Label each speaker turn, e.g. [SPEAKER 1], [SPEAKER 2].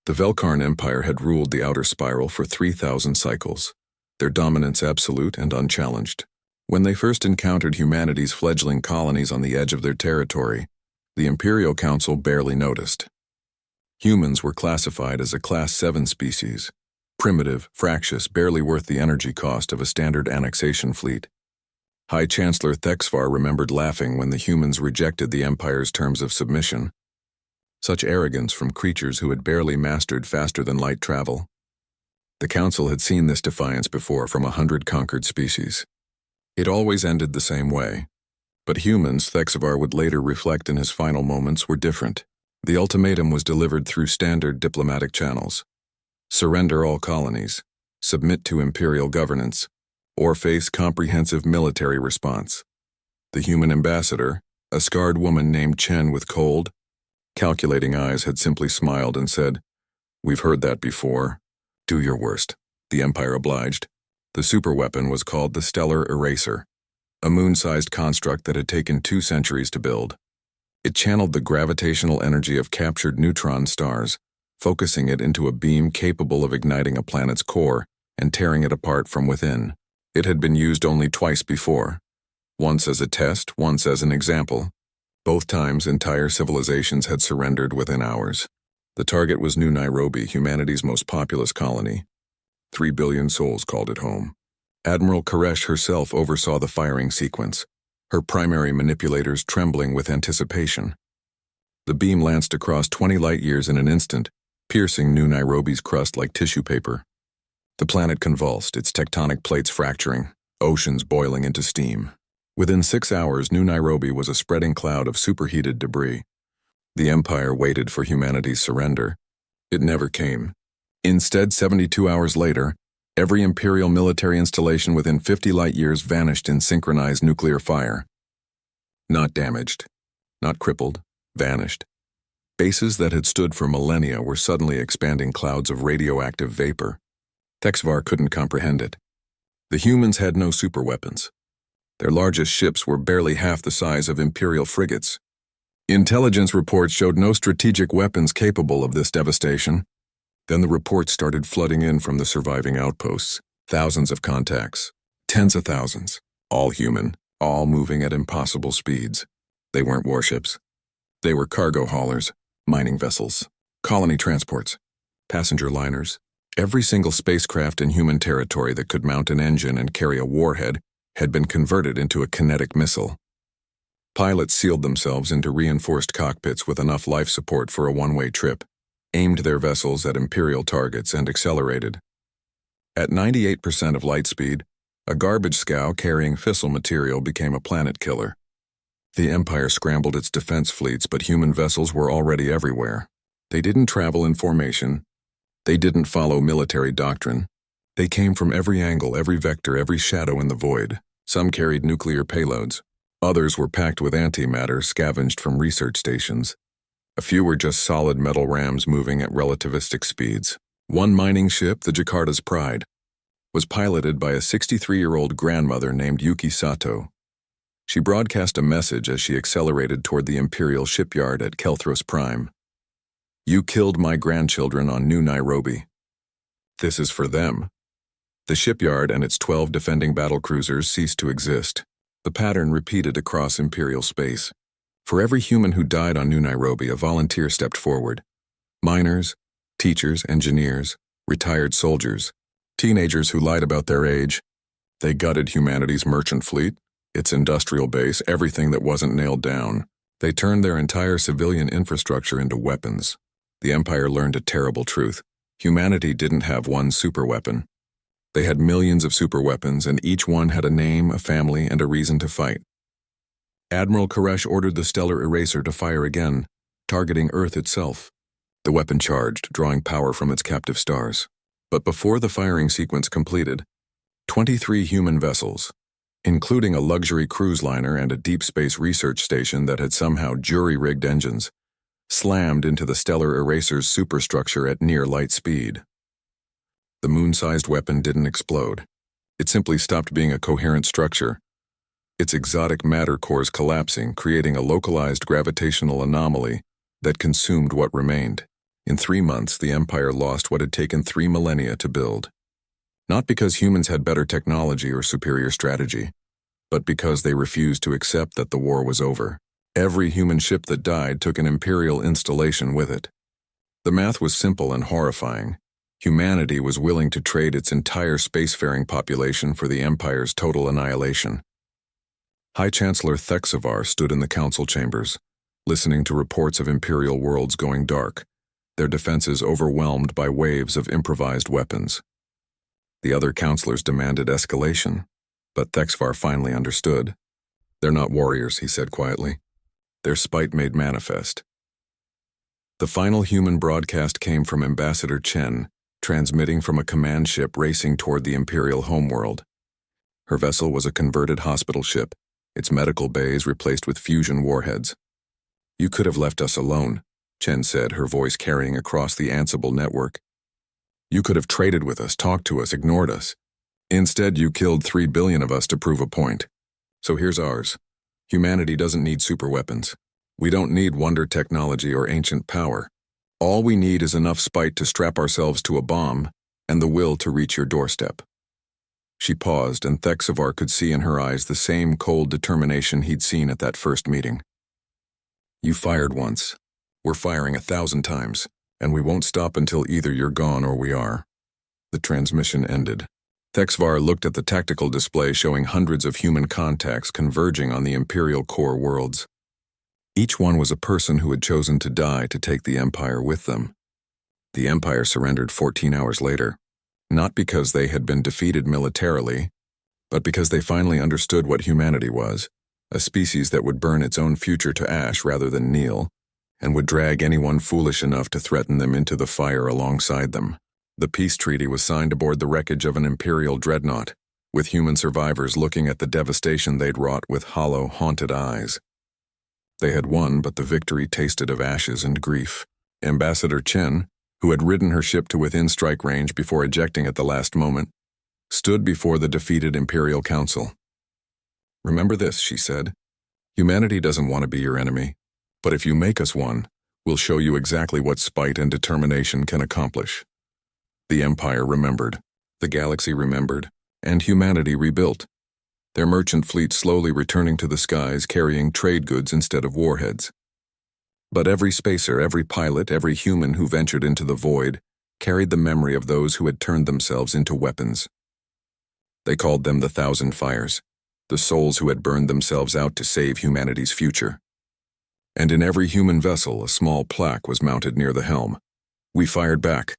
[SPEAKER 1] The Velkarn Empire had ruled the outer spiral for 3,000 cycles, their dominance absolute and unchallenged. When they first encountered humanity's fledgling colonies on the edge of their territory, the Imperial Council barely noticed. Humans were classified as a Class 7 species, primitive, fractious, barely worth the energy cost of a standard annexation fleet. High Chancellor Thexvar remembered laughing when the humans rejected the Empire's terms of submission. Such arrogance from creatures who had barely mastered faster-than-light travel. The Council had seen this defiance before from 100 conquered species. It always ended the same way. But humans, Thexvar would later reflect in his final moments, were different. The ultimatum was delivered through standard diplomatic channels. Surrender all colonies, submit to imperial governance, or face comprehensive military response. The human ambassador, a scarred woman named Chen with cold, calculating eyes, had simply smiled and said, "We've heard that before. Do your worst." The Empire obliged. The superweapon was called the Stellar Eraser, a moon-sized construct that had taken 2 centuries to build. It channeled the gravitational energy of captured neutron stars, focusing it into a beam capable of igniting a planet's core and tearing it apart from within. It had been used only twice before, once as a test, once as an example. Both times, entire civilizations had surrendered within hours. The target was New Nairobi, humanity's most populous colony. 3 billion souls called it home. Admiral Koresh herself oversaw the firing sequence, her primary manipulators trembling with anticipation. The beam lanced across 20 light-years in an instant, piercing New Nairobi's crust like tissue paper. The planet convulsed, its tectonic plates fracturing, oceans boiling into steam. Within 6 hours, New Nairobi was a spreading cloud of superheated debris. The Empire waited for humanity's surrender. It never came. Instead, 72 hours later, every Imperial military installation within 50 light-years vanished in synchronized nuclear fire. Not damaged, not crippled, vanished. Bases that had stood for millennia were suddenly expanding clouds of radioactive vapor. Thexvar couldn't comprehend it. The humans had no superweapons. Their largest ships were barely half the size of Imperial frigates. Intelligence reports showed no strategic weapons capable of this devastation. Then the reports started flooding in from the surviving outposts. Thousands of contacts, tens of thousands, all human, all moving at impossible speeds. They weren't warships. They were cargo haulers, mining vessels, colony transports, passenger liners. Every single spacecraft in human territory that could mount an engine and carry a warhead had been converted into a kinetic missile. Pilots sealed themselves into reinforced cockpits with enough life support for a one-way trip, aimed their vessels at Imperial targets, and accelerated. At 98% of light speed, a garbage scow carrying fissile material became a planet killer. The Empire scrambled its defense fleets, but human vessels were already everywhere. They didn't travel in formation. They didn't follow military doctrine. They came from every angle, every vector, every shadow in the void. Some carried nuclear payloads. Others were packed with antimatter scavenged from research stations. A few were just solid metal rams moving at relativistic speeds. One mining ship, the Jakarta's Pride, was piloted by a 63-year-old grandmother named Yuki Sato. She broadcast a message as she accelerated toward the Imperial shipyard at Kelthros Prime. "You killed my grandchildren on New Nairobi. This is for them." The shipyard and its 12 defending battlecruisers ceased to exist. The pattern repeated across Imperial space. For every human who died on New Nairobi, a volunteer stepped forward. Miners, teachers, engineers, retired soldiers, teenagers who lied about their age. They gutted humanity's merchant fleet, its industrial base, everything that wasn't nailed down. They turned their entire civilian infrastructure into weapons. The Empire learned a terrible truth. Humanity didn't have one superweapon. They had millions of superweapons, and each one had a name, a family, and a reason to fight. Admiral Koresh ordered the Stellar Eraser to fire again, targeting Earth itself. The weapon charged, drawing power from its captive stars. But before the firing sequence completed, 23 human vessels, including a luxury cruise liner and a deep space research station that had somehow jury-rigged engines, slammed into the Stellar Eraser's superstructure at near light speed. The moon-sized weapon didn't explode. It simply stopped being a coherent structure, its exotic matter cores collapsing, creating a localized gravitational anomaly that consumed what remained. In 3 months, the Empire lost what had taken 3 millennia to build. Not because humans had better technology or superior strategy, but because they refused to accept that the war was over. Every human ship that died took an Imperial installation with it. The math was simple and horrifying. Humanity was willing to trade its entire spacefaring population for the Empire's total annihilation. High Chancellor Thexavar stood in the council chambers, listening to reports of Imperial worlds going dark, their defenses overwhelmed by waves of improvised weapons. The other councillors demanded escalation, but Thexavar finally understood. "They're not warriors," he said quietly. "Their spite made manifest." The final human broadcast came from Ambassador Chen, transmitting from a command ship racing toward the Imperial homeworld. Her vessel was a converted hospital ship, its medical bays replaced with fusion warheads. "You could have left us alone," Chen said, her voice carrying across the Ansible network. "You could have traded with us, talked to us, ignored us. Instead, you killed 3 billion of us to prove a point. So here's ours. Humanity doesn't need superweapons. We don't need wonder technology or ancient power. All we need is enough spite to strap ourselves to a bomb and the will to reach your doorstep." She paused, and Thexavar could see in her eyes the same cold determination he'd seen at that first meeting. "You fired once. We're firing 1,000 times, and we won't stop until either you're gone or we are." The transmission ended. Thexavar looked at the tactical display showing hundreds of human contacts converging on the Imperial core worlds. Each one was a person who had chosen to die to take the Empire with them. The Empire surrendered 14 hours later, not because they had been defeated militarily, but because they finally understood what humanity was, a species that would burn its own future to ash rather than kneel, and would drag anyone foolish enough to threaten them into the fire alongside them. The peace treaty was signed aboard the wreckage of an Imperial dreadnought, with human survivors looking at the devastation they'd wrought with hollow, haunted eyes. They had won, but the victory tasted of ashes and grief. Ambassador Chen, who had ridden her ship to within strike range before ejecting at the last moment, stood before the defeated Imperial Council. "Remember this," she said. "Humanity doesn't want to be your enemy, but if you make us one, we'll show you exactly what spite and determination can accomplish." The Empire remembered, the galaxy remembered, and humanity rebuilt, their merchant fleet slowly returning to the skies carrying trade goods instead of warheads. But every spacer, every pilot, every human who ventured into the void carried the memory of those who had turned themselves into weapons. They called them the 1,000 Fires, the souls who had burned themselves out to save humanity's future. And in every human vessel, a small plaque was mounted near the helm. "We fired back.